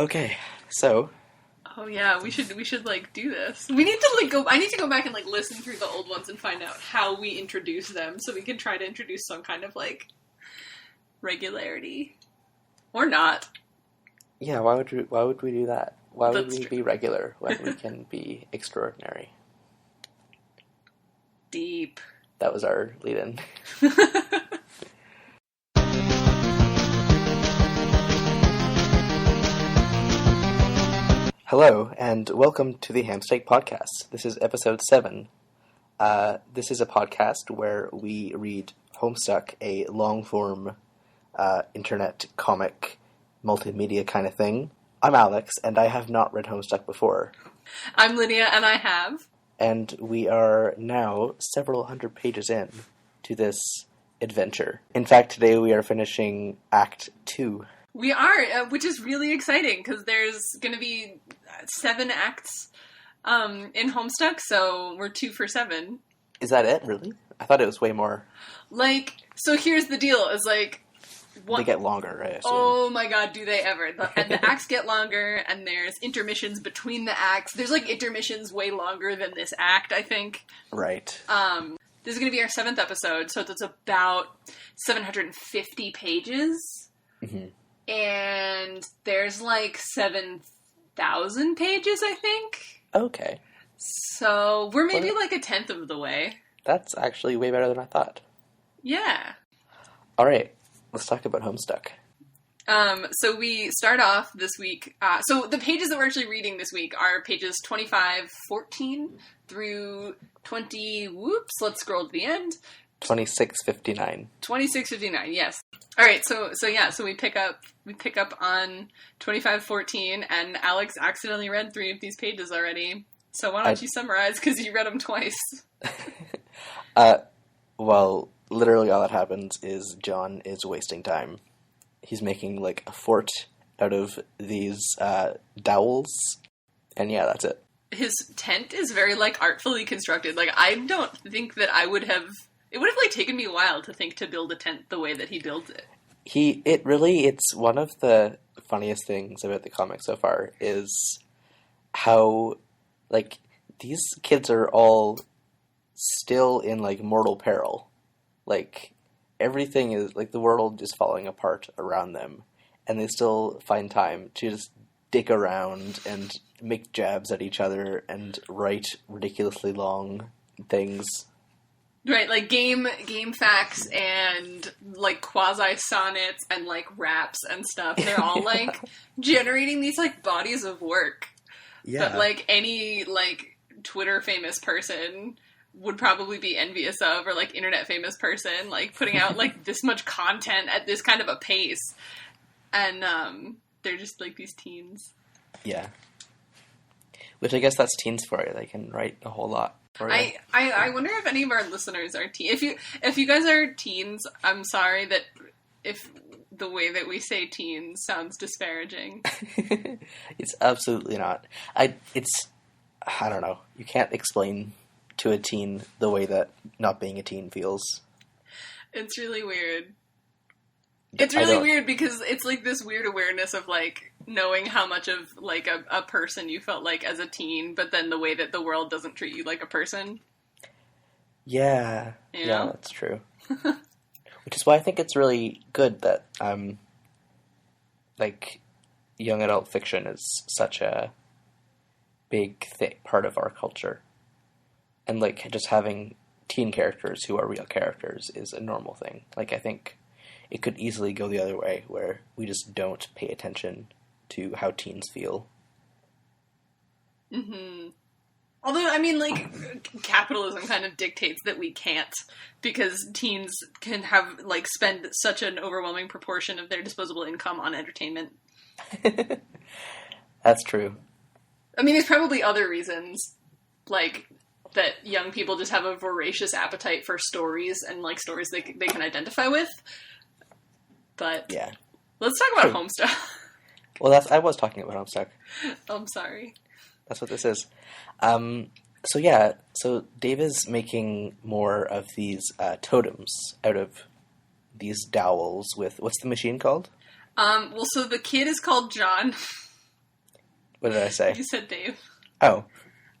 Okay, so... Oh yeah, we should like do this. We need to like go. I need to go back and like listen through the old ones and find out how we introduce them, so we can try to introduce some kind of like regularity, or not. Yeah, why would we do that? Why would That's we true. be regular when we can be extraordinary? Deep. That was our lead-in. Hello, and welcome to the Homestuck podcast. This is episode 7. This is a podcast where we read Homestuck, a long-form internet comic multimedia kind of thing. I'm Alex, and I have not read Homestuck before. I'm Lydia, and I have. And we are now several hundred pages in to this adventure. In fact, today we are finishing Act 2. We are, which is really exciting, because there's going to be 7 acts in Homestuck, so we're 2 for 7. Is that it, really? I thought it was way more. Like, so here's the deal, is like... They get longer, right? I assume. Oh my god, do they ever. The acts get longer, and there's intermissions between the acts. There's like intermissions way longer than this act, I think. Right. This is going to be our 7th episode, so it's about 750 pages. Mm-hmm. And there's like 7,000 pages, I think. Okay. So we're maybe like a 10th of the way. That's actually way better than I thought. Yeah. All right. Let's talk about Homestuck. So we start off this week. So the pages that we're actually reading this week are pages 2514 through 20. Whoops. Let's scroll to the end. 2659. 2659. Yes. All right. So we pick up on 2514, and Alex accidentally read 3 of these pages already. So why don't you summarize, because you read them twice? Well, literally all that happens is John is wasting time. He's making like a fort out of these dowels, and yeah, that's it. His tent is very like artfully constructed. Like, I don't think that I would have... It would have like taken me a while to think to build a tent the way that he builds it. It's one of the funniest things about the comic so far is how, like, these kids are all still in, like, mortal peril. Like, everything is, like, the world is falling apart around them, and they still find time to just dick around and make jabs at each other and write ridiculously long things. Right, like game facts and like quasi sonnets and like raps and stuff. They're all like generating these like bodies of work. Yeah. That like any like Twitter famous person would probably be envious of, or like internet famous person, like putting out like this much content at this kind of a pace. And they're just like these teens. Yeah. Which I guess that's teens for you. They can write a whole lot. I wonder if any of our listeners are teens. If you guys are teens, I'm sorry that if the way that we say teens sounds disparaging. It's absolutely not. I don't know. You can't explain to a teen the way that not being a teen feels. It's really weird. It's really weird because it's like this weird awareness of like knowing how much of like a person you felt like as a teen, but then the way that the world doesn't treat you like a person. Yeah. You know? Yeah, that's true. Which is why I think it's really good that like young adult fiction is such a big part of our culture. And like just having teen characters who are real characters is a normal thing. Like I think it could easily go the other way, where we just don't pay attention to how teens feel. Mm-hmm. Although, I mean, like, capitalism kind of dictates that we can't, because teens can have, like, spend such an overwhelming proportion of their disposable income on entertainment. That's true. I mean, there's probably other reasons, like, that young people just have a voracious appetite for stories, and, like, stories they can identify with. But yeah, let's talk about Homestuck. Well, I was talking about Homestuck. Oh, I'm sorry. That's what this is. So Dave is making more of these totems out of these dowels with, what's the machine called? Well, so the kid is called John. What did I say? You said Dave. Oh.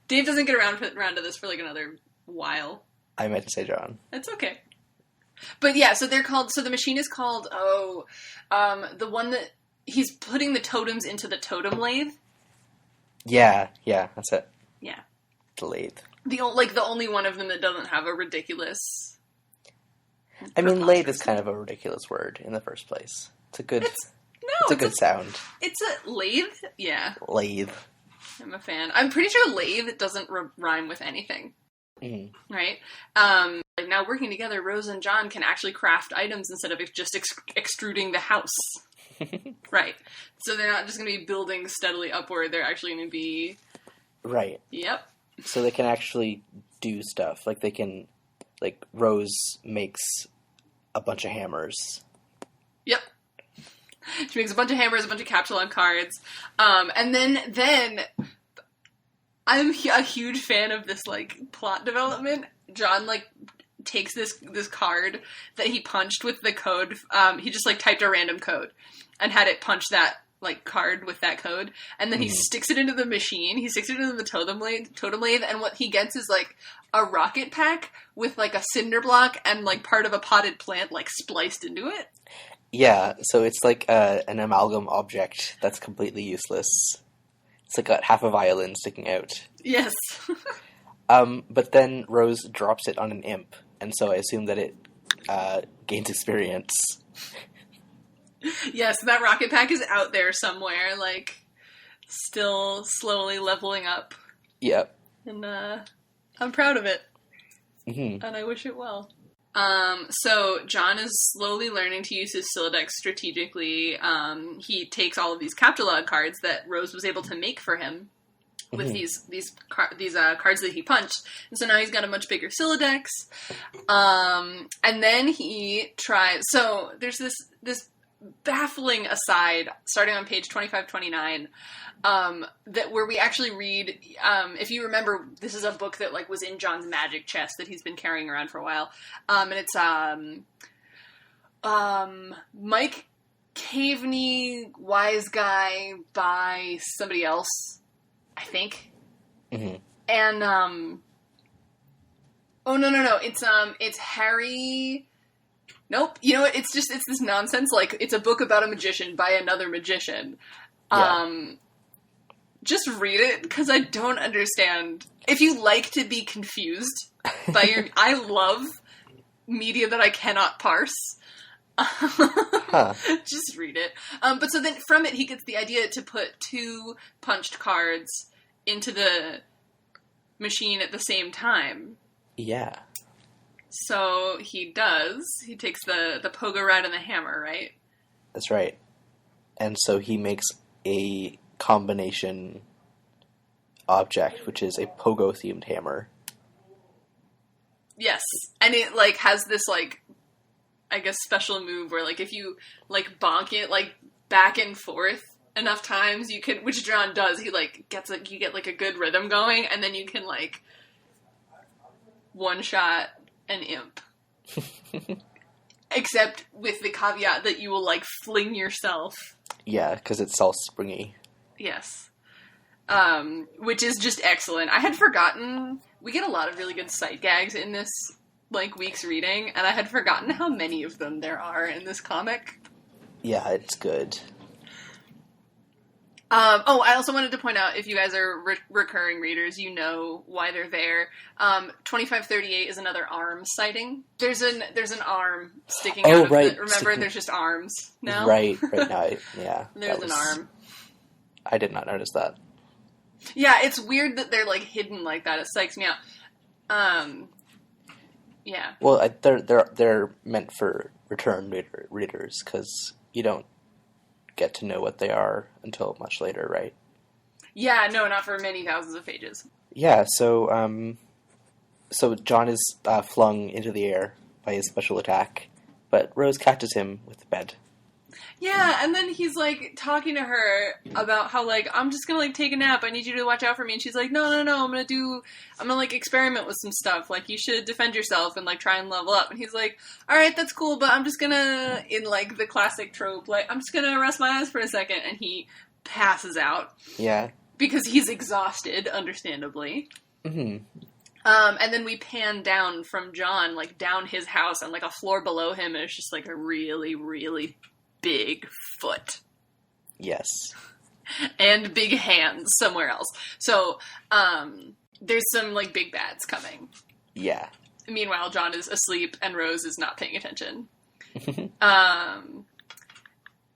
Dave doesn't get around to this for like another while. I meant to say John. That's okay. But yeah, so the machine is called, the one that he's putting the totems into the totem lathe. Yeah, that's it. Yeah. The lathe. The only one of them that doesn't have a ridiculous... I mean, lathe is kind of a ridiculous word in the first place. It's a good sound. It's a lathe? Yeah. Lathe. I'm a fan. I'm pretty sure lathe doesn't rhyme with anything. Mm-hmm. Right? Now working together, Rose and John can actually craft items instead of just extruding the house. Right. So they're not just going to be building steadily upward. They're actually going to be... Right. Yep. So they can actually do stuff. Like, they can... Like, Rose makes a bunch of hammers. Yep. She makes a bunch of hammers, a bunch of capsule cards. And then I'm a huge fan of this, like, plot development. John, like, takes this card that he punched with the code. He just, like, typed a random code and had it punch that, like, card with that code. And then he sticks it into the machine. He sticks it into the totem lathe. And what he gets is, like, a rocket pack with, like, a cinder block and, like, part of a potted plant, like, spliced into it. Yeah, so it's like an amalgam object that's completely useless. It's like got half a violin sticking out. Yes. But then Rose drops it on an imp, and so I assume that it gains experience. Yes, that rocket pack is out there somewhere, like, still slowly leveling up. Yep. And I'm proud of it. Mm-hmm. And I wish it well. So John is slowly learning to use his Sylladex strategically. He takes all of these Captulog cards that Rose was able to make for him with these cards that he punched. And so now he's got a much bigger Sylladex. And then he tries... So there's this baffling aside starting on page 2529 that where we actually read, if you remember, this is a book that like was in John's magic chest that he's been carrying around for a while, and it's Mike Caveney, Wise Guy by somebody else, I think. And oh no, it's Harry. Nope. You know what? It's this nonsense. Like, it's a book about a magician by another magician. Yeah. Just read it, because I don't understand. If you like to be confused by I love media that I cannot parse. Just read it. But so then from it, he gets the idea to put 2 punched cards into the machine at the same time. Yeah. So he does. He takes the pogo rod and the hammer, right? That's right. And so he makes a combination object, which is a pogo-themed hammer. Yes. And it, like, has this, like, I guess special move where, like, if you, like, bonk it, like, back and forth enough times, you can, which John does, he, like, gets, like, you get, like, a good rhythm going, and then you can, like, one-shot an imp. Except with the caveat that you will, like, fling yourself. Yeah, because it's all springy. Yes. Which is just excellent. I had forgotten, we get a lot of really good sight gags in this, like, week's reading, and I had forgotten how many of them there are in this comic. Yeah, it's good. I also wanted to point out, if you guys are recurring readers, you know why they're there. 2538 is another arm sighting. There's an arm sticking out of right. Remember, there's just arms now? Right now, yeah. There's an arm. I did not notice that. Yeah, it's weird that they're, like, hidden like that. It psychs me out. Yeah. Well, they're meant for return readers, because you don't get to know what they are until much later, right? Yeah, no, not for many thousands of pages. Yeah, so John is flung into the air by his special attack, but Rose catches him with the bed. Yeah, and then he's, like, talking to her about how, like, I'm just gonna, like, take a nap, I need you to watch out for me, and she's like, no, I'm gonna, like, experiment with some stuff, like, you should defend yourself and, like, try and level up, and he's like, alright, that's cool, but I'm just gonna, in, like, the classic trope, like, I'm just gonna rest my eyes for a second, and he passes out. Yeah. because he's exhausted, understandably. Mm-hmm. And then we pan down from John, like, down his house, and, like, a floor below him is just, like, a really, really big foot. Yes. And big hands somewhere else. So, there's some, like, big bads coming. Yeah. Meanwhile, John is asleep, and Rose is not paying attention.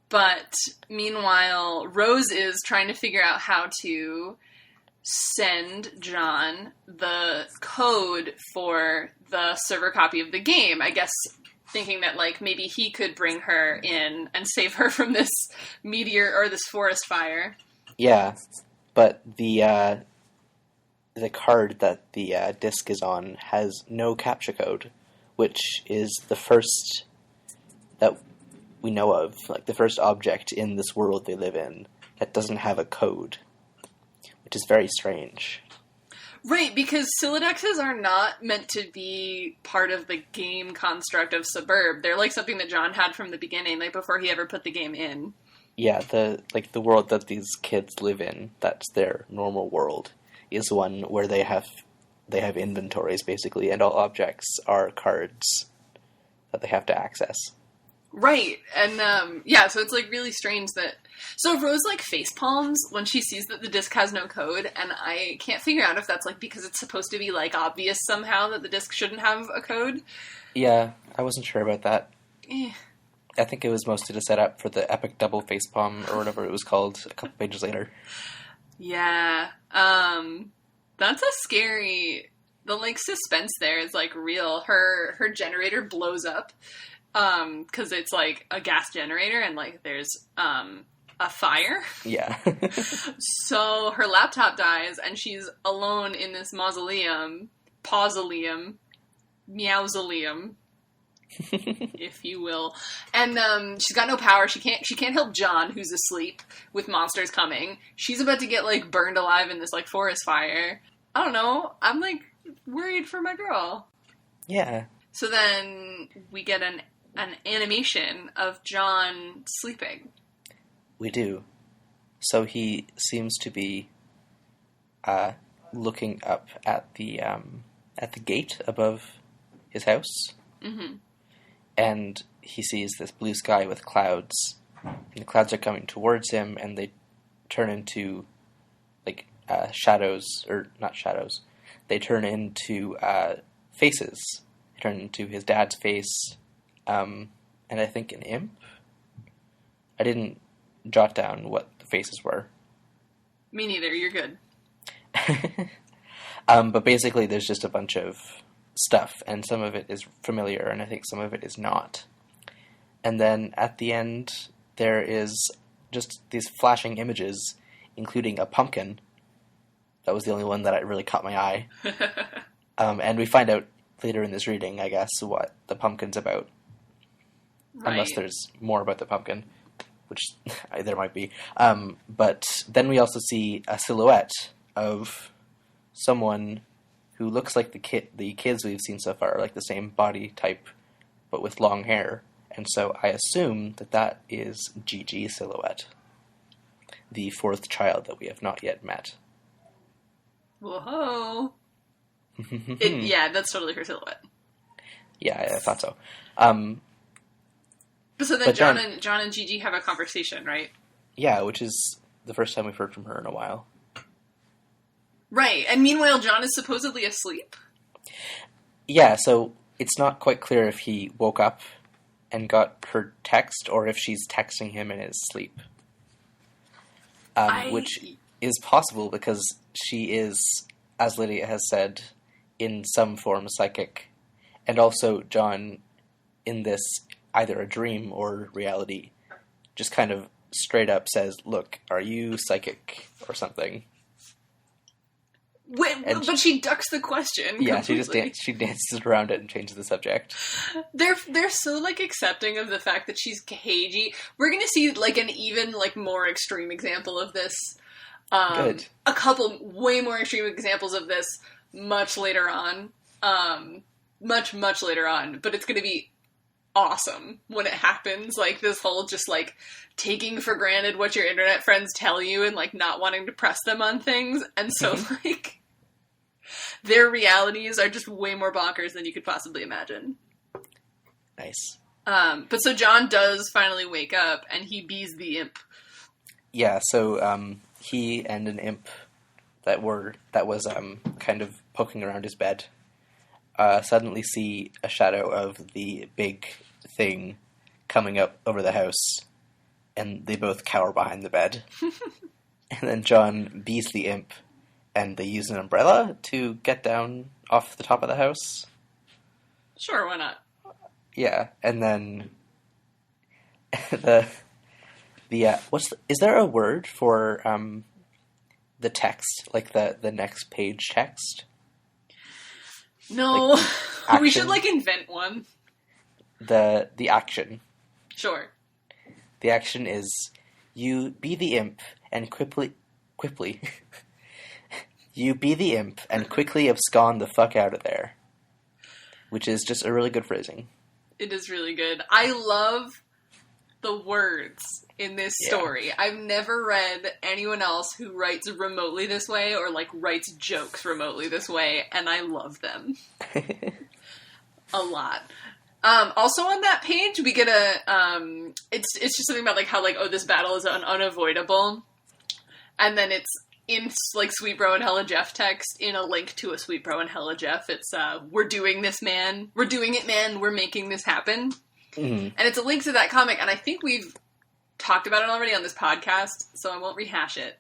But, meanwhile, Rose is trying to figure out how to send John the code for the server copy of the game. I guess thinking that, like, maybe he could bring her in and save her from this meteor or this forest fire. Yeah, but the card that the disc is on has no CAPTCHA code, which is the first that we know of, like the first object in this world they live in that doesn't have a code. Which is very strange. Right, because Silodexes are not meant to be part of the game construct of Suburb. They're like something that John had from the beginning, like before he ever put the game in. Yeah, the world that these kids live in, that's their normal world, is one where they have inventories basically, and all objects are cards that they have to access. Right, and so it's like really strange that... So Rose like face palms when she sees that the disc has no code, and I can't figure out if that's like because it's supposed to be like obvious somehow that the disc shouldn't have a code. Yeah, I wasn't sure about that. Eh. I think it was mostly to set up for the epic double face palm or whatever it was called a couple pages later. Yeah, that's a scary... The like suspense there is like real. Her generator blows up. Because it's, like, a gas generator and, like, there's, a fire. Yeah. So her laptop dies and she's alone in this mausoleum, meowsoleum, if you will. And, she's got no power. She can't help John, who's asleep, with monsters coming. She's about to get, like, burned alive in this, like, forest fire. I don't know. I'm, like, worried for my girl. Yeah. So then we get an animation of John sleeping. We do. So he seems to be looking up at the gate above his house. Mm-hmm. And he sees this blue sky with clouds. And the clouds are coming towards him, and they turn into, like, shadows, or not shadows. They turn into faces. They turn into his dad's face, and I think an imp. I didn't jot down what the faces were. Me neither, you're good. But basically there's just a bunch of stuff, and some of it is familiar, and I think some of it is not. And then at the end, there is just these flashing images, including a pumpkin. That was the only one that really caught my eye. And we find out later in this reading, I guess, what the pumpkin's about. Right. Unless there's more about the pumpkin, which there might be. But then we also see a silhouette of someone who looks like the kids we've seen so far, like the same body type, but with long hair. And so I assume that is Gigi Silhouette, the fourth child that we have not yet met. Whoa. Yeah, that's totally her silhouette. Yeah, I thought so. So then John and Gigi have a conversation, right? Yeah, which is the first time we've heard from her in a while. Right, and meanwhile John is supposedly asleep? Yeah, so it's not quite clear if he woke up and got her text, or if she's texting him in his sleep. Which is possible because she is, as Lydia has said, in some form psychic. And also John, in this either a dream or reality, just kind of straight up says, "Look, are you psychic?" or something. But she ducks the question. Yeah, completely. she dances around it and changes the subject. They're so like accepting of the fact that she's cagey. We're gonna see like an even like more extreme example of this. Good. A couple way more extreme examples of this much later on. Much later on, but it's gonna be awesome when it happens. Like, this whole just, like, taking for granted what your internet friends tell you and, like, not wanting to press them on things. And so, like, their realities are just way more bonkers than you could possibly imagine. Nice. But so John does finally wake up, and he bees the imp. Yeah, so he and an imp that was kind of poking around his bed suddenly see a shadow of the big thing coming up over the house, and they both cower behind the bed. And then John bees the imp, and they use an umbrella to get down off the top of the house. Sure, why not? Yeah, and then is there a word for the text, like the next page text? No, like, we should like invent one. The action. Sure. The action is you be the imp and quickly you be the imp and quickly abscond the fuck out of there, which is just a really good phrasing. It is really good. I love the words in this story. I've never read anyone else who writes remotely this way or, like, writes jokes remotely this way, and I love them. A lot. Also on that page, we get it's just something about, like, how, like, oh, this battle is unavoidable. And then it's in, like, Sweet Bro and Hella Jeff text, in a link to a Sweet Bro and Hella Jeff, it's, we're doing this, man. We're doing it, man. We're making this happen. Mm-hmm. And it's a link to that comic, and I think we've talked about it already on this podcast, so I won't rehash it.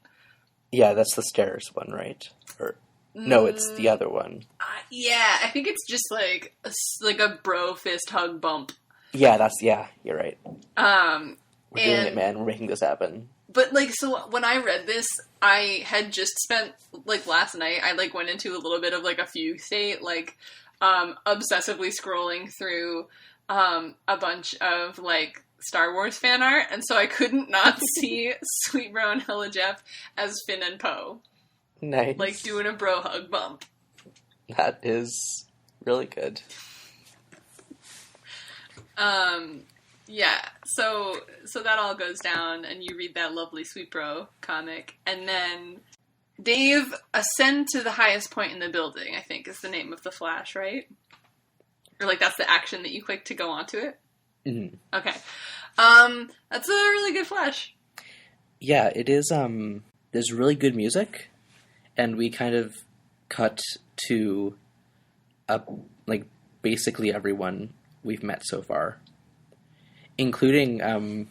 Yeah, that's the stairs one, right? Or no, it's the other one. Yeah, I think it's just, like a bro fist hug bump. Yeah, you're right. We're doing it, man. We're making this happen. But, like, so when I read this, I had just spent, like, last night, I, like, went into a little bit of, like, a fugue state, like, obsessively scrolling through, a bunch of, like, Star Wars fan art, and so I couldn't not see Sweet Bro and Hella Jeff as Finn and Poe. Nice. Like, doing a bro hug bump. That is really good. Yeah, so that all goes down, and you read that lovely Sweet Bro comic, and then Dave ascend to the highest point in the building, I think is the name of the flash, right? Or, like, that's the action that you click to go onto it? Mm-hmm. Okay. That's a really good flash. Yeah, it is, there's really good music, and we kind of cut to, like, basically everyone we've met so far. Including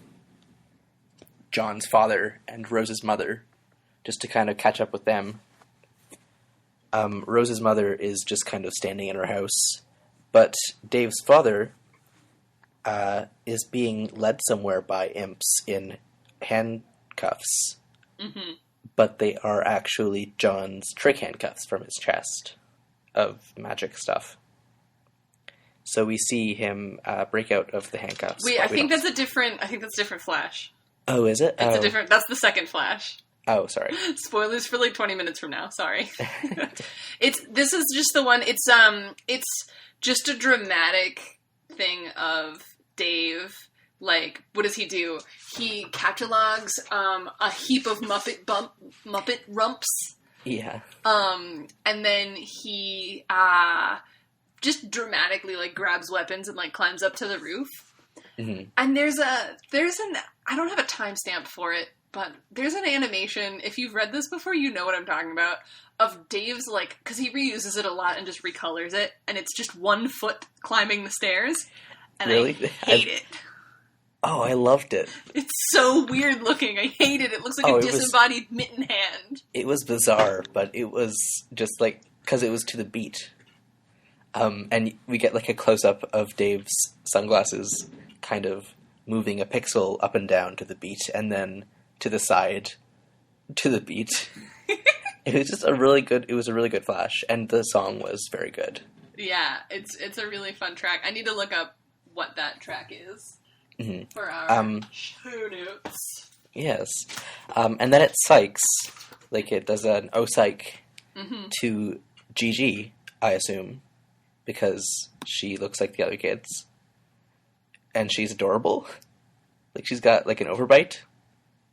John's father and Rose's mother, just to kind of catch up with them. Rose's mother is just kind of standing in her house, but Dave's father is being led somewhere by imps in handcuffs, mm-hmm. but they are actually John's trick handcuffs from his chest of magic stuff. So we see him break out of the handcuffs. Wait, I think that's a different flash. Oh, is it? That's the second flash. Oh, sorry. Spoilers for like 20 minutes from now. Sorry. This is just the one. It's just a dramatic thing of Dave. Like, what does he do? He catalogs a heap of Muppet rumps. Yeah. And then he just dramatically, like, grabs weapons and, like, climbs up to the roof. Mm-hmm. And there's an I don't have a timestamp for it, but there's an animation, if you've read this before, you know what I'm talking about, of Dave's, like, because he reuses it a lot and just recolors it, and it's just 1 foot climbing the stairs, and really? I hate it. Oh, I loved it. It's so weird looking. I hate it. It looks like a disembodied mitten hand. It was bizarre, but it was just, like, because it was to the beat. And we get, like, a close-up of Dave's sunglasses kind of moving a pixel up and down to the beat, and then to the side to the beat. It was a really good flash, and the song was very good. Yeah, it's a really fun track. I need to look up what that track is for our show notes. Yes. And then it psychs, like it does an psych to Gigi, I assume, because she looks like the other kids. and she's adorable. Like, she's got, like, an overbite,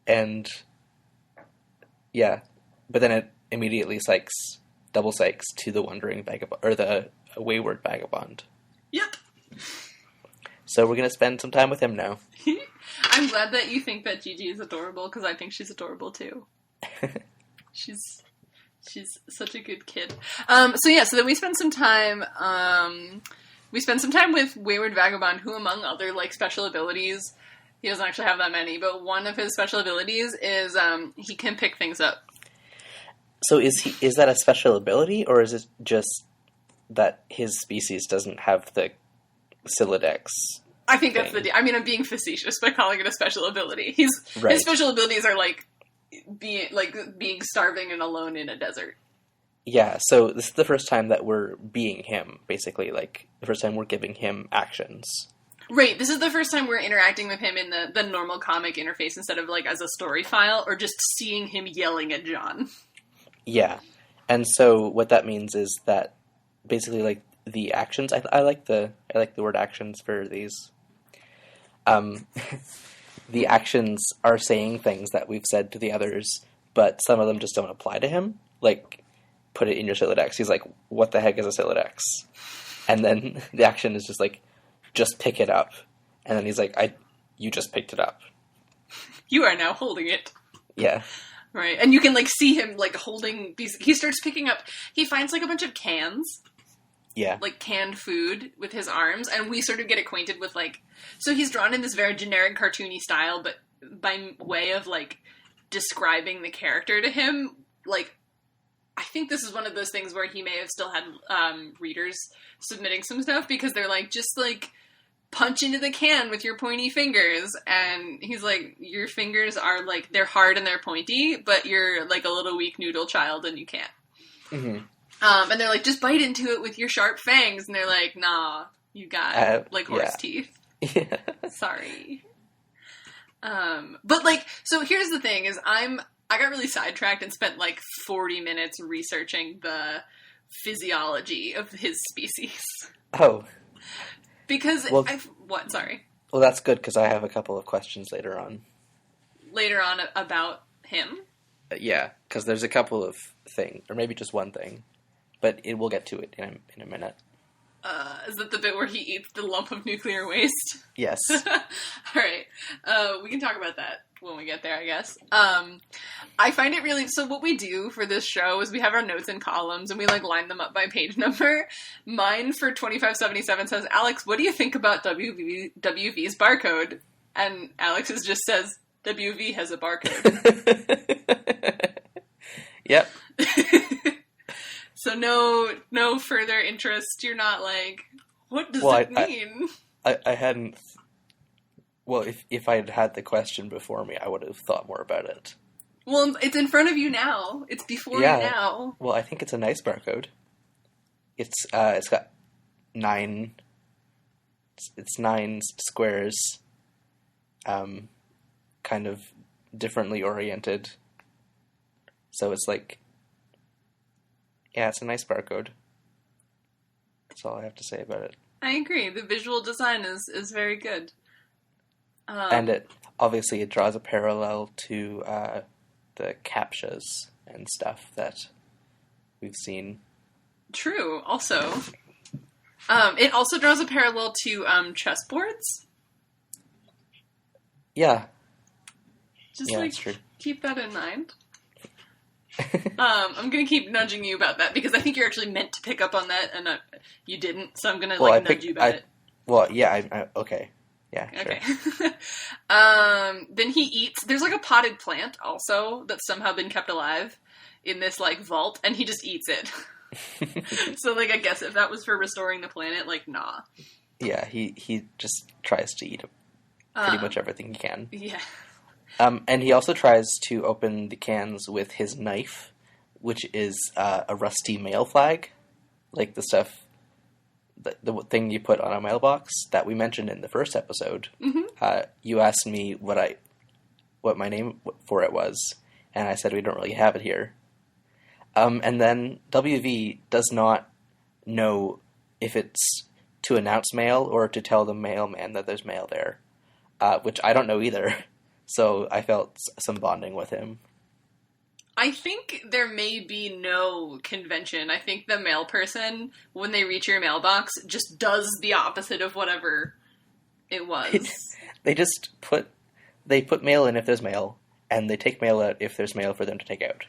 and, yeah. But then it immediately double psychs to the wandering vagabond, or the wayward vagabond. Yep. So we're going to spend some time with him now. I'm glad that you think that Gigi is adorable, because I think she's adorable, too. She's such a good kid. So then we spend some time, with Wayward Vagabond, who, among other, like, special abilities, he doesn't actually have that many, but one of his special abilities is, he can pick things up. So is that a special ability, or is it just that his species doesn't have the Sylladex? I think that's I'm being facetious by calling it a special ability. His special abilities are, like, being starving and alone in a desert. Yeah, so this is the first time that we're being him, basically. Like, the first time we're giving him actions. Right, this is the first time we're interacting with him in the normal comic interface instead of, like, as a story file, or just seeing him yelling at John. Yeah, and so what that means is that, basically, like, the actions, I like the word actions for these. The actions are saying things that we've said to the others, but some of them just don't apply to him. Like, put it in your Sylladex. He's like, what the heck is a Sylladex? And then the action is just like, just pick it up. And then he's like, you just picked it up. You are now holding it. Yeah. Right. And you can, like, see him, like, holding these. He starts picking up. He finds, like, a bunch of cans. Yeah. Like, canned food with his arms. And we sort of get acquainted with, like... So he's drawn in this very generic, cartoony style, but by way of, like, describing the character to him, like... I think this is one of those things where he may have still had readers submitting some stuff, because they're like, just, like, punch into the can with your pointy fingers. And he's like, your fingers are, like, they're hard and they're pointy, but you're, like, a little weak noodle child and you can't. Mm-hmm. And they're like, just bite into it with your sharp fangs. And they're like, nah, you got, like, horse teeth. Yeah. Sorry. But, like, so here's the thing, is I got really sidetracked and spent, like, 40 minutes researching the physiology of his species. Oh. Because, sorry. Well, that's good, because I have a couple of questions later on. Later on about him? Yeah, because there's a couple of things, or maybe just one thing, but we'll get to it in a minute. Is that the bit where he eats the lump of nuclear waste? Yes. Alright. We can talk about that when we get there, I guess. I find it really... So what we do for this show is we have our notes in columns, and we, like, line them up by page number. Mine for 2577 says, Alex, what do you think about WV's barcode? And Alex's just says, WV has a barcode. Yep. So no further interest. You're not like, what does it mean? I hadn't... Well, if I had the question before me, I would have thought more about it. Well, it's in front of you now. It's before you now. Well, I think it's a nice barcode. It's got 9... It's 9 squares, kind of differently oriented. So it's like... Yeah, it's a nice barcode. That's all I have to say about it. I agree. The visual design is very good. And it draws a parallel to the captchas and stuff that we've seen. True. Also, it also draws a parallel to chessboards. Yeah. That's true. Keep that in mind. I'm gonna keep nudging you about that, because I think you're actually meant to pick up on that, and you didn't, so I'm gonna nudge you about it. Well, yeah, okay. Yeah, sure. Okay. Then he eats... There's, like, a potted plant, also, that's somehow been kept alive in this, like, vault, and he just eats it. So, like, I guess if that was for restoring the planet, like, nah. Yeah, he just tries to eat pretty much everything he can. Yeah. And he also tries to open the cans with his knife, which is a rusty mail flag, like the stuff, the thing you put on a mailbox that we mentioned in the first episode. Mm-hmm. You asked me what my name for it was, and I said we don't really have it here. And then WV does not know if it's to announce mail or to tell the mailman that there's mail there, which I don't know either. So I felt some bonding with him. I think there may be no convention. I think the mail person, when they reach your mailbox, just does the opposite of whatever it was. They put mail in if there's mail, and they take mail out if there's mail for them to take out.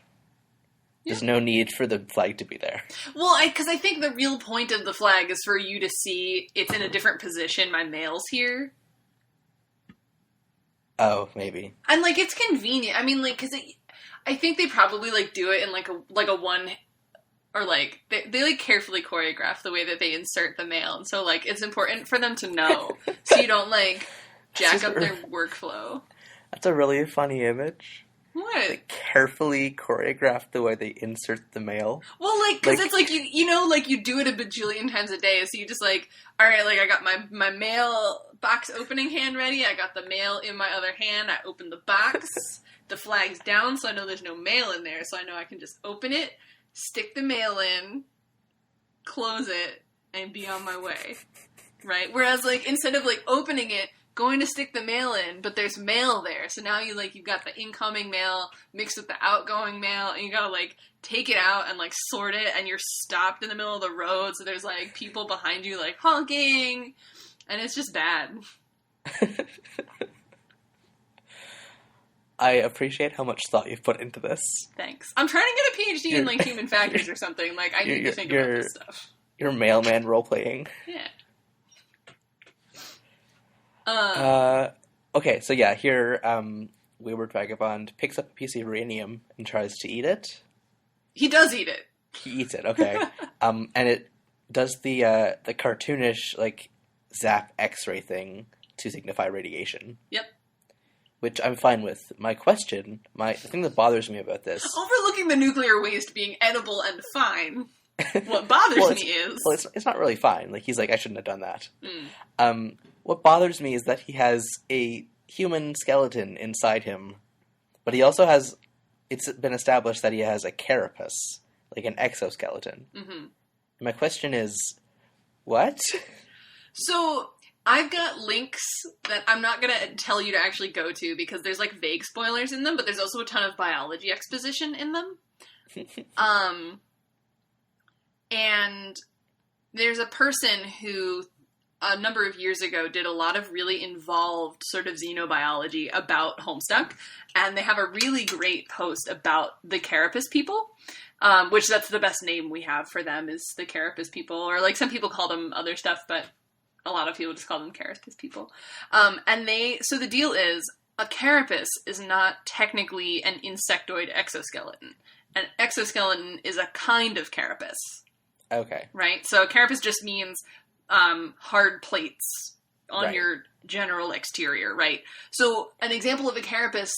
Yeah. There's no need for the flag to be there. Well, because I think the real point of the flag is for you to see it's in a different position, my mail's here. Oh, maybe. And, like, it's convenient. I mean, like, because I think they probably, like, do it in, like a one... Or, like, they like, carefully choreograph the way that they insert the mail. And so, like, it's important for them to know. So you don't, like, jack up their workflow. That's a really funny image. What? They carefully choreograph the way they insert the mail. Well, like, because it's, like, you know, like, you do it a bajillion times a day. So you just, like, all right, like, I got my mail box opening hand ready. I got the mail in my other hand. I open the box. The flag's down, so I know there's no mail in there. So I know I can just open it, stick the mail in, close it, and be on my way, right? Whereas, like, instead of, like, opening it, going to stick the mail in, but there's mail there, so now you've got the incoming mail mixed with the outgoing mail, and you gotta, like, take it out and, like, sort it, and you're stopped in the middle of the road, so there's, like, people behind you, like, honking, and it's just bad. I appreciate how much thought you've put into this. Thanks. I'm trying to get a PhD in, like, human factors or something. Like, I need to think about this stuff. Your mailman role-playing. Yeah. Okay, so yeah, here, Wayward Vagabond picks up a piece of uranium and tries to eat it. He does eat it. He eats it, okay. And it does the cartoonish, like, zap X-ray thing to signify radiation. Yep. Which I'm fine with. My question, the thing that bothers me about this... Overlooking the nuclear waste being edible and fine, what bothers me is... Well, it's not really fine. Like, he's like, I shouldn't have done that. What bothers me is that he has a human skeleton inside him, but he also has... It's been established that he has a carapace, like an exoskeleton. Mm-hmm. My question is, what? So... I've got links that I'm not going to tell you to actually go to because there's, like, vague spoilers in them, but there's also a ton of biology exposition in them. And there's a person who, a number of years ago, did a lot of really involved sort of xenobiology about Homestuck, and they have a really great post about the carapace people, which that's the best name we have for them is the carapace people, or, like, some people call them other stuff, but... A lot of people just call them carapace people. So the deal is, a carapace is not technically an insectoid exoskeleton. An exoskeleton is a kind of carapace. Okay. Right? So carapace just means hard plates on your general exterior, right? So an example of a carapace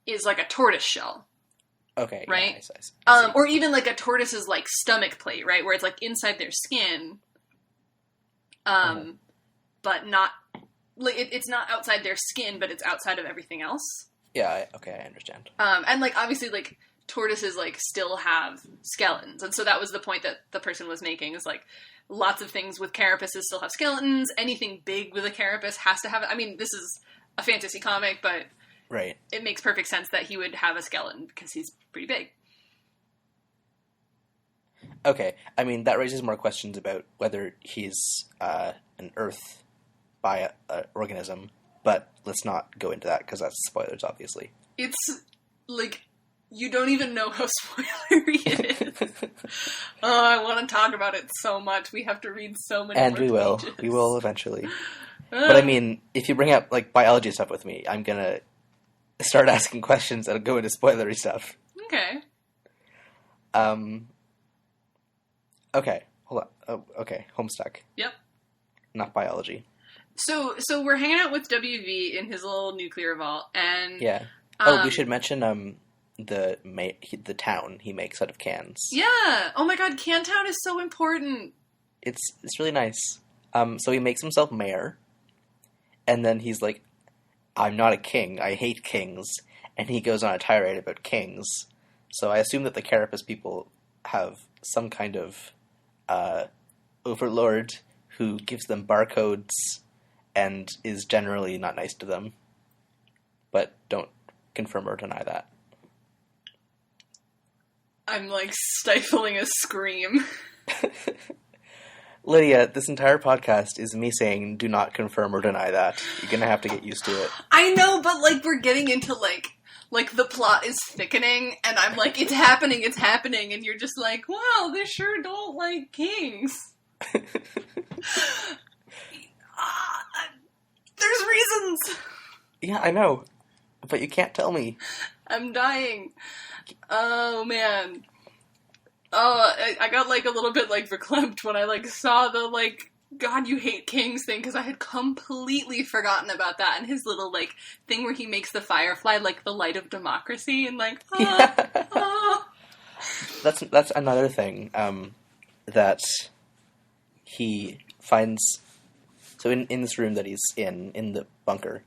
is like a tortoise shell. Okay. Right? Yeah, I see. Or even like a tortoise's like stomach plate, right? Where it's like inside their skin. But not, like, it's not outside their skin, but it's outside of everything else. Yeah, okay, I understand. And, like, obviously, like, tortoises, like, still have skeletons. And so that was the point that the person was making, is, like, lots of things with carapaces still have skeletons. Anything big with a carapace has to have, I mean, this is a fantasy comic, but right. It makes perfect sense that he would have a skeleton, because he's pretty big. Okay, I mean, that raises more questions about whether he's an Earth organism, but let's not go into that because that's spoilers, obviously. It's like you don't even know how spoilery it is. Oh, I want to talk about it so much. We have to read so many. And more pages. We will eventually. But I mean, if you bring up like biology stuff with me, I'm gonna start asking questions that'll go into spoilery stuff. Okay. Okay, hold on. Oh, okay, Homestuck. Yep. Not biology. So we're hanging out with WV in his little nuclear vault, and yeah. We should mention the town he makes out of cans. Yeah. Oh my God, Cantown is so important. It's really nice. So he makes himself mayor, and then he's like, "I'm not a king. I hate kings," and he goes on a tirade about kings. So I assume that the Carapace people have some kind of overlord who gives them barcodes and is generally not nice to them. But don't confirm or deny that. I'm, like, stifling a scream. Lydia, this entire podcast is me saying do not confirm or deny that. You're gonna have to get used to it. I know, but, like, we're getting into, like, the plot is thickening, and I'm like, it's happening, and you're just like, wow, they sure don't like kings. There's reasons! Yeah, I know. But you can't tell me. I'm dying. Oh, man. Oh, I got, like, a little bit, like, verklempt when I, like, saw the, like, God, you hate kings thing, because I had completely forgotten about that, and his little, like, thing where he makes the firefly, like, the light of democracy, and, like, That's another thing, that he finds... So in this room that he's in the bunker,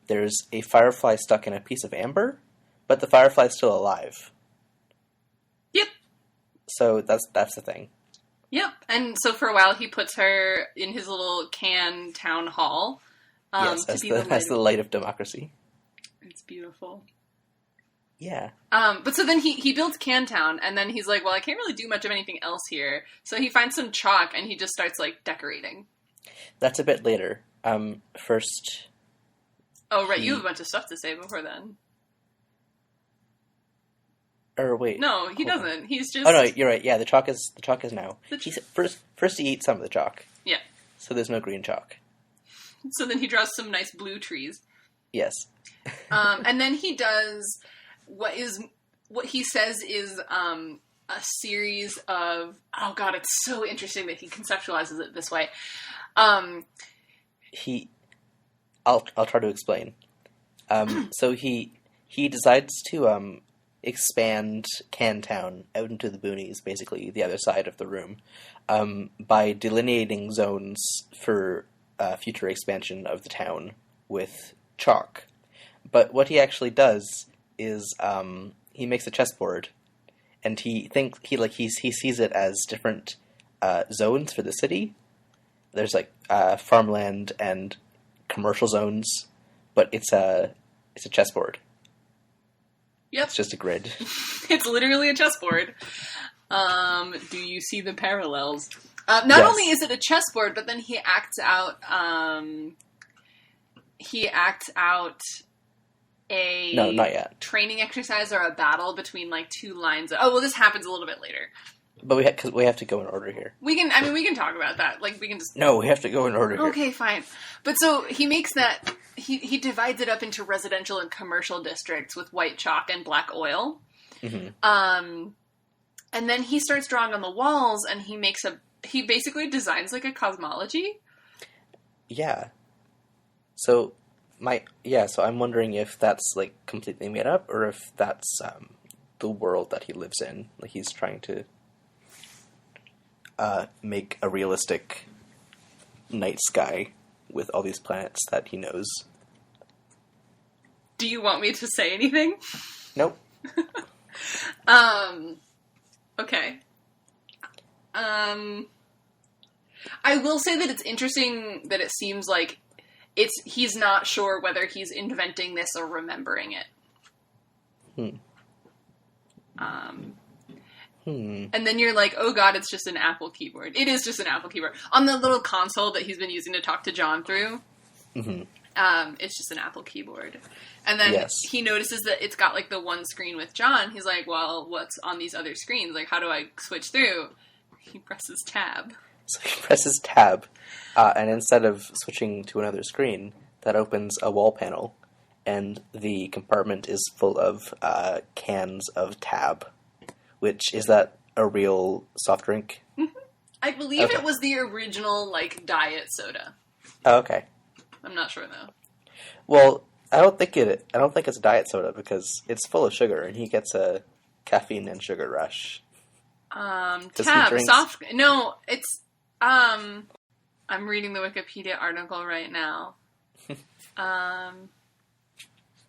there's a firefly stuck in a piece of amber, but the firefly's still alive. Yep. So that's the thing. Yep. And so for a while he puts her in his little can town hall. Yes, as the light of democracy. It's beautiful. Yeah. But so then he builds Cantown, and then he's like, well, I can't really do much of anything else here. So he finds some chalk, and he just starts, like, decorating. That's a bit later. First... Oh, right, you have a bunch of stuff to say before then. Or wait. No, he doesn't. He's just... Oh, no, you're right. Yeah, the chalk is now. First he eats some of the chalk. Yeah. So there's no green chalk. So then he draws some nice blue trees. Yes. And then he does what he says is a series of... Oh, God, it's so interesting that he conceptualizes it this way. I'll try to explain. So he decides to expand Cantown out into the boonies, basically the other side of the room, by delineating zones for future expansion of the town with chalk. But what he actually does is he makes a chessboard, and he sees it as different zones for the city. There's like farmland and commercial zones, but it's a chessboard. Yep. It's just a grid. It's literally a chessboard. Do you see the parallels? Not Yes. only is it a chessboard, but then he acts out a No, not yet. training exercise or a battle between like two lines. Oh, well, this happens a little bit later. But because we have to go in order here. We can talk about that. Like, we can just... No, we have to go in order here. Okay, fine. But so he makes that... He divides it up into residential and commercial districts with white chalk and black oil. Mm-hmm. And then he starts drawing on the walls, and he basically designs like a cosmology. Yeah. So I'm wondering if that's like completely made up, or if that's the world that he lives in. Like, he's trying to make a realistic night sky with all these planets that he knows. Do you want me to say anything? Nope. Okay. I will say that it's interesting that it seems like he's not sure whether he's inventing this or remembering it. And then you're like, oh god, it's just an Apple keyboard. It is just an Apple keyboard. On the little console that he's been using to talk to John through, it's just an Apple keyboard. And then he notices that it's got like the one screen with John. He's like, well, what's on these other screens? Like, how do I switch through? He presses tab. So he presses tab, and instead of switching to another screen, that opens a wall panel, and the compartment is full of cans of tab. Which, is that a real soft drink? Mm-hmm. I believe it was the original, like, diet soda. Oh, okay. I'm not sure, though. Well, I don't think it's a diet soda, because it's full of sugar, and he gets a caffeine and sugar rush. Tab, soft... No, it's... I'm reading the Wikipedia article right now.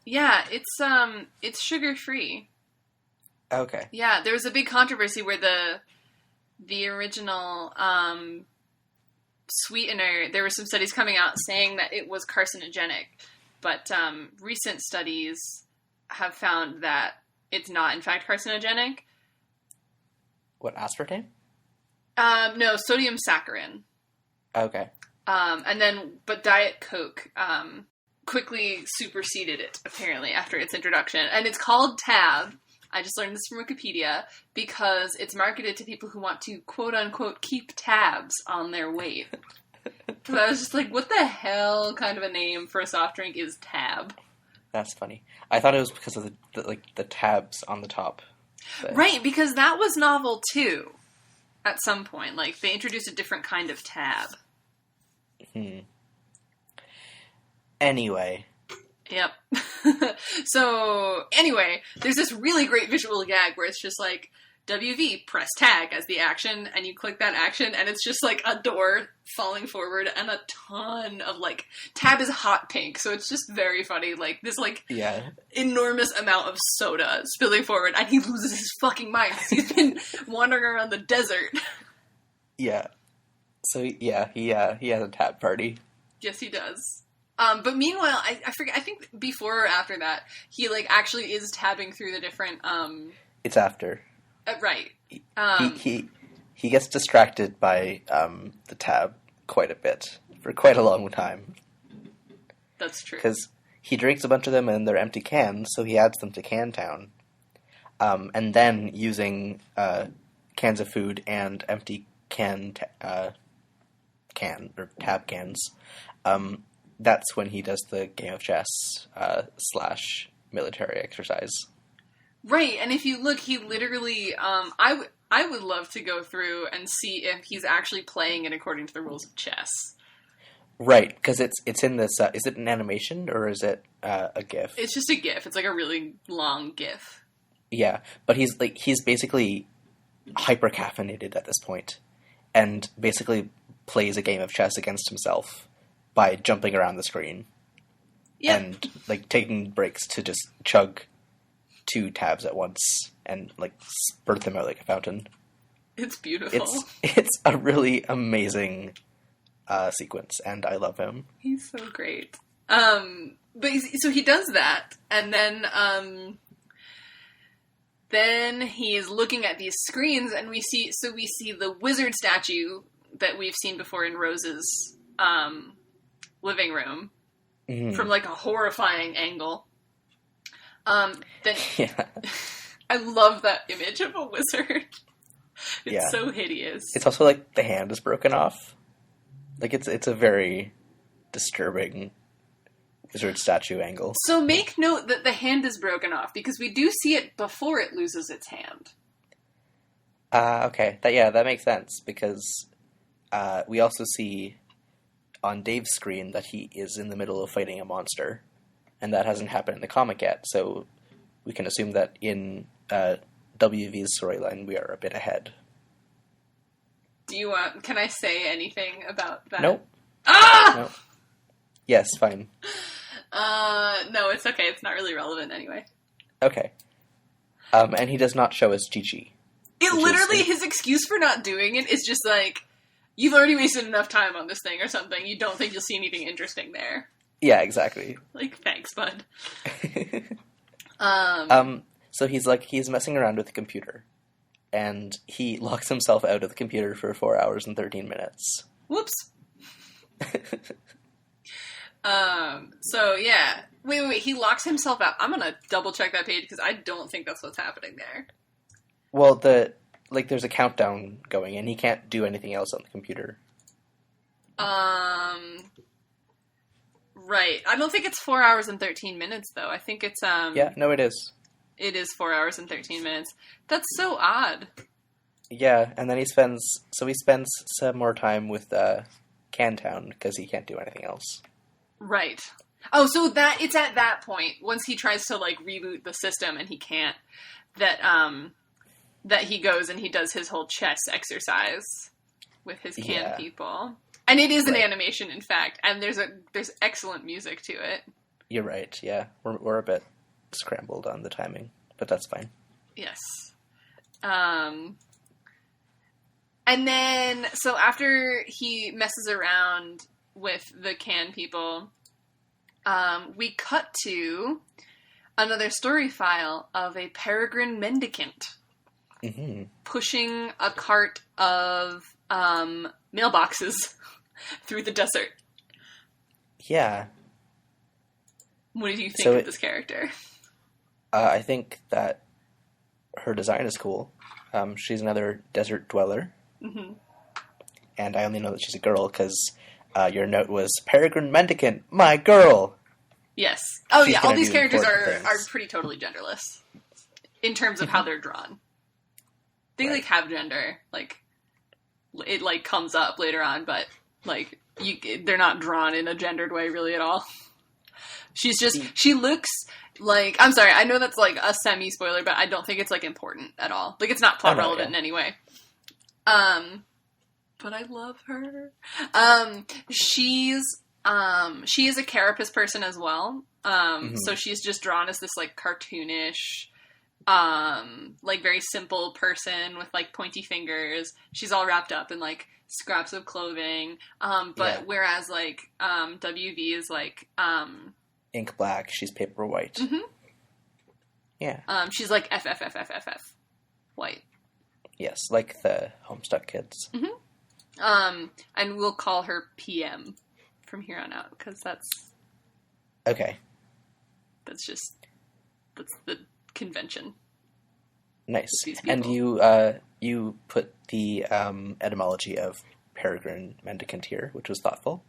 Yeah, it's sugar-free. Okay. Yeah, there was a big controversy where the original sweetener, there were some studies coming out saying that it was carcinogenic, but recent studies have found that it's not, in fact, carcinogenic. What, aspartame? No, sodium saccharin. Okay. But Diet Coke quickly superseded it, apparently, after its introduction. And it's called Tab. I just learned this from Wikipedia, because it's marketed to people who want to, quote-unquote, keep tabs on their weight. So I was just like, what the hell kind of a name for a soft drink is Tab? That's funny. I thought it was because of the tabs on the top. Right, because that was novel, too, at some point. Like, they introduced a different kind of tab. Anyway. Yep. So, anyway, there's this really great visual gag where it's just like, WV, press tag as the action, and you click that action, and it's just like a door falling forward and a ton of, like, tab is hot pink, so it's just very funny, like, this, like, enormous amount of soda spilling forward, and he loses his fucking mind because he's been wandering around the desert. Yeah. So, yeah, he has a tab party. Yes, he does. But meanwhile, I forget, I think before or after that, he, like, actually is tabbing through the different, It's after. Right. He gets distracted by the tab quite a bit for quite a long time. That's true. Because he drinks a bunch of them and they're empty cans, so he adds them to Cantown. And then using cans of food and empty tab cans, that's when he does the game of chess / military exercise. Right, and if you look, he literally, I would love to go through and see if he's actually playing it according to the rules of chess. Right, because it's in this, is it an animation, or is it a GIF? It's just a GIF, it's like a really long GIF. Yeah, but he's basically hyper-caffeinated at this point, and basically plays a game of chess against himself by jumping around the screen. Yep. And, like, taking breaks to just chug 2 tabs at once and, like, spurt them out like a fountain. It's beautiful. It's a really amazing sequence, and I love him. He's so great. So he does that, and then he's looking at these screens, and we see the wizard statue that we've seen before in Rose's living room from, like, a horrifying angle. Yeah. I love that image of a wizard. It's so hideous. It's also like the hand is broken off. Like it's a very disturbing wizard statue angle. So make note that the hand is broken off, because we do see it before it loses its hand. Okay. That makes sense, because we also see on Dave's screen that he is in the middle of fighting a monster. And that hasn't happened in the comic yet, so we can assume that in WV's storyline we are a bit ahead. Do you want... Can I say anything about that? Nope. Ah! Nope. Yes, fine. No, it's okay. It's not really relevant anyway. Okay. And he does not show us Chi-Chi. His excuse for not doing it is just like, you've already wasted enough time on this thing or something. You don't think you'll see anything interesting there. Yeah, exactly. Like, thanks, bud. So he's messing around with the computer, and he locks himself out of the computer for 4 hours and 13 minutes. Whoops. So yeah. Wait, he locks himself out. I'm gonna double check that page, because I don't think that's what's happening there. Well, there's a countdown going, and he can't do anything else on the computer. Right. I don't think it's 4 hours and 13 minutes, though. I think it's, Yeah, no, it is. It is 4 hours and 13 minutes. That's so odd. Yeah, and then he spends some more time with, Cantown, because he can't do anything else. Right. Oh, so it's at that point, once he tries to, like, reboot the system and he can't, that he goes and he does his whole chess exercise with his can people. And it is an animation, in fact, and there's excellent music to it. You're right, yeah. We're a bit scrambled on the timing, but that's fine. Yes. And then, so after he messes around with the can people, we cut to another story file of a peregrine mendicant pushing a cart of mailboxes through the desert. Yeah. What did you think of this character? I think that her design is cool. She's another desert dweller. Mm-hmm. And I only know that she's a girl because your note was, Peregrine Mendicant, my girl! Yes. Oh, yeah, all these characters are pretty totally genderless in terms of how they're drawn. They, like, have gender. Like, it, like, comes up later on, but, like, they're not drawn in a gendered way really at all. She's just, she looks like, I'm sorry, I know that's, like, a semi-spoiler, but I don't think it's, like, important at all. Like, it's not plot relevant in any way. But I love her. She is a carapace person as well. So she's just drawn as this, like, cartoonish, like, very simple person with, like, pointy fingers. She's all wrapped up in, like, scraps of clothing. Whereas, like, WV is, like, ink black. She's paper white. Mm-hmm. Yeah. She's, like, FFFFFF white. Yes, like the Homestuck kids. Mm-hmm. And we'll call her PM from here on out, because that's... Okay. That's the convention. Nice. And you put the etymology of peregrine mendicant here, which was thoughtful.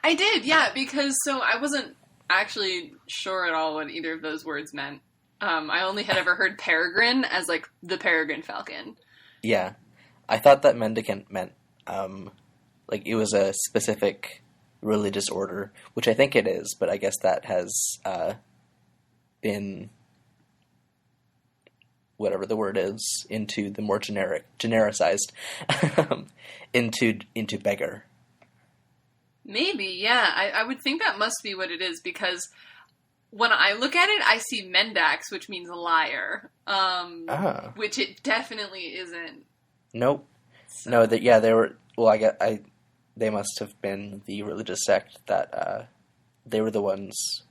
I did, yeah, because so I wasn't actually sure at all what either of those words meant. I only had ever heard peregrine as, like, the peregrine falcon. Yeah. I thought that mendicant meant, like, it was a specific religious order, which I think it is, but I guess that has been, whatever the word is, into the more genericized, into beggar. Maybe, yeah. I would think that must be what it is, because when I look at it, I see mendax, which means liar, which it definitely isn't. Nope. So. No, they were, well, they must have been the religious sect that, they were the ones,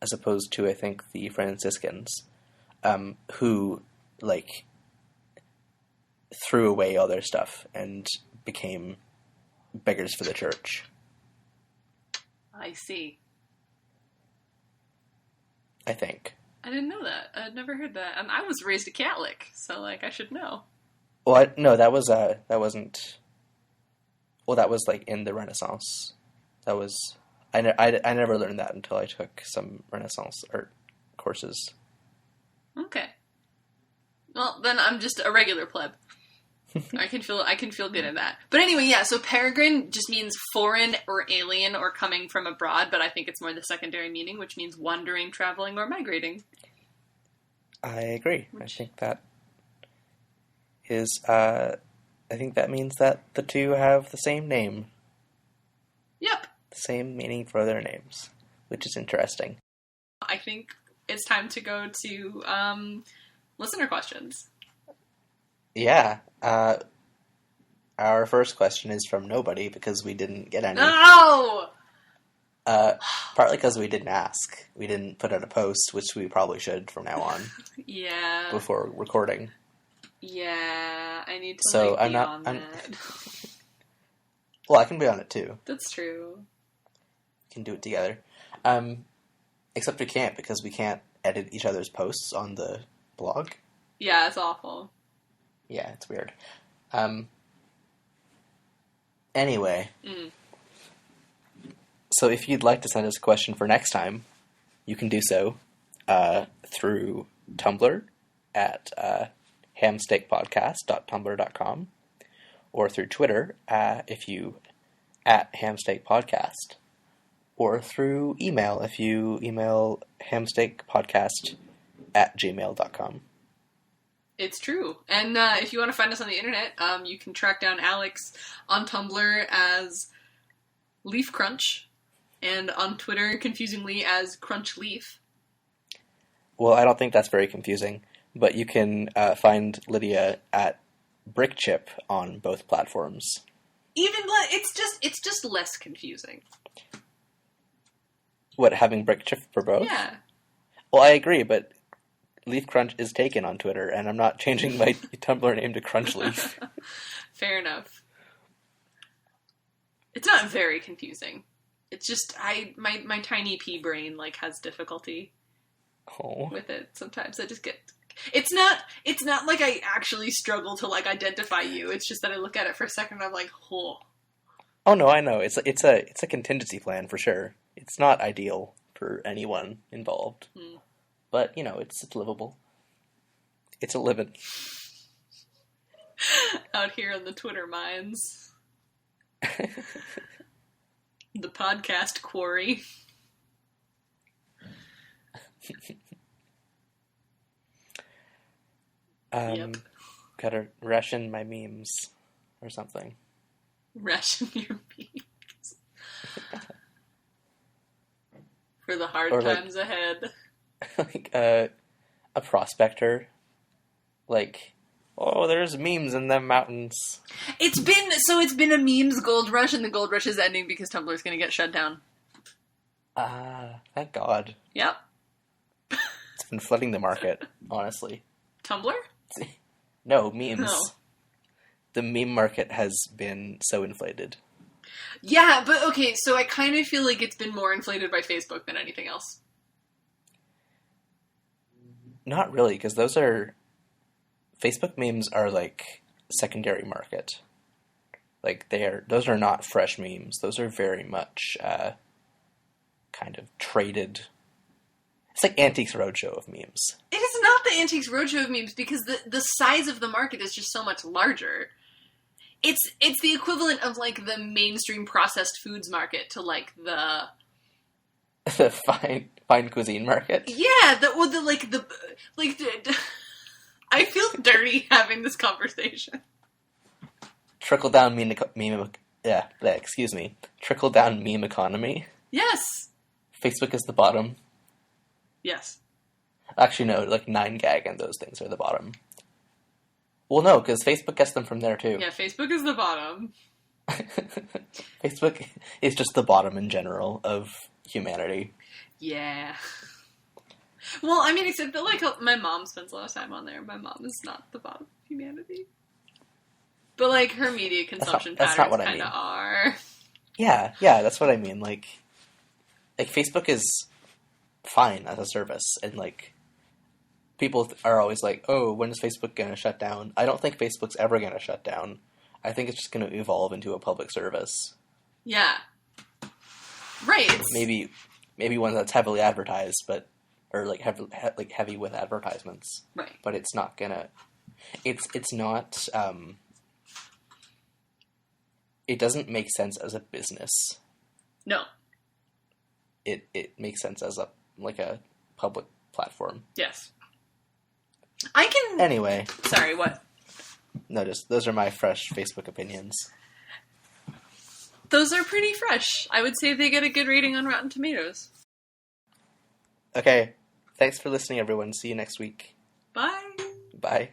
as opposed to, I think, the Franciscans, who, like, threw away all their stuff and became beggars for the church. I see. I think. I didn't know that. I'd never heard that. And I was raised a Catholic, so, like, I should know. Well, no, that wasn't... Well, that was, like, in the Renaissance. That was... I never learned that until I took some Renaissance art courses. Okay. Well, then I'm just a regular pleb. I can feel good in that. But anyway, yeah, so peregrine just means foreign or alien or coming from abroad, but I think it's more the secondary meaning, which means wandering, traveling, or migrating. I agree. I think that is, I think that means that the two have the same name. Yep. The same meaning for their names, which is interesting. I think it's time to go to listener questions. Yeah. Our first question is from nobody because we didn't get any. No! Partly because we didn't ask. We didn't put out a post, which we probably should from now on. Yeah. Before recording. Yeah, I need to so be on that. Well, I can be on it too. That's true. We can do it together. Except we can't because we can't edit each other's posts on the blog. Yeah, it's awful. Yeah, it's weird. Anyway. So if you'd like to send us a question for next time, you can do so through Tumblr at hamsteakpodcast.tumblr.com or through Twitter at hamsteakpodcast or through email if you email hamsteakpodcast@gmail.com. It's true. And if you want to find us on the internet, you can track down Alex on Tumblr as Leaf Crunch and on Twitter, confusingly, as Crunch Leaf. Well, I don't think that's very confusing, but you can find Lydia at brick chip on both platforms. It's just less confusing. What, having brick chip for both? Yeah. Well, I agree, but Leaf Crunch is taken on Twitter, and I'm not changing my Tumblr name to Crunch Leaf. Fair enough. It's not very confusing. It's just my tiny pea brain like has difficulty with it sometimes. I just get it's not like I actually struggle to like identify you. It's just that I look at it for a second and I'm like, oh. Oh no, I know. It's a contingency plan for sure. It's not ideal for anyone involved. But, you know, it's livable. It's a living. Out here in the Twitter mines. The podcast quarry. Yep. Gotta ration my memes or something. Ration your memes. For the hard or times ahead. Like a prospector. Like, oh, there's memes in them mountains. It's been a memes gold rush, and the gold rush is ending because Tumblr's gonna get shut down. Thank God. Yep. It's been flooding the market, honestly. Tumblr? No, memes. No. The meme market has been so inflated. Yeah, but okay, so I kind of feel like it's been more inflated by Facebook than anything else. Not really, because Facebook memes are like secondary market. Like those are not fresh memes. Those are very much kind of traded. It's like Antiques Roadshow of memes. It is not the Antiques Roadshow of memes because the size of the market is just so much larger. It's the equivalent of like the mainstream processed foods market to like the fine cuisine market. Yeah, I feel dirty having this conversation. Trickle down Trickle down meme economy. Yes. Facebook is the bottom. Yes. Actually, no, like 9gag and those things are the bottom. Well, no, because Facebook gets them from there too. Yeah, Facebook is the bottom. Facebook is just the bottom in general of humanity. Yeah. Well, I mean, except that, like, my mom spends a lot of time on there. My mom is not the bottom of humanity. But, like, her media consumption patterns kind of are. Yeah, that's what I mean. Like, Facebook is fine as a service, and, like, people are always like, oh, when is Facebook going to shut down? I don't think Facebook's ever going to shut down. I think it's just going to evolve into a public service. Yeah. Right. Maybe one that's heavily advertised, or like heavy with advertisements. Right. But it's not gonna. It's not. It doesn't make sense as a business. No. It makes sense as a public platform. Yes. I can. Anyway. Sorry. What? No, just those are my fresh Facebook opinions. Those are pretty fresh. I would say they get a good rating on Rotten Tomatoes. Okay. Thanks for listening, everyone. See you next week. Bye. Bye.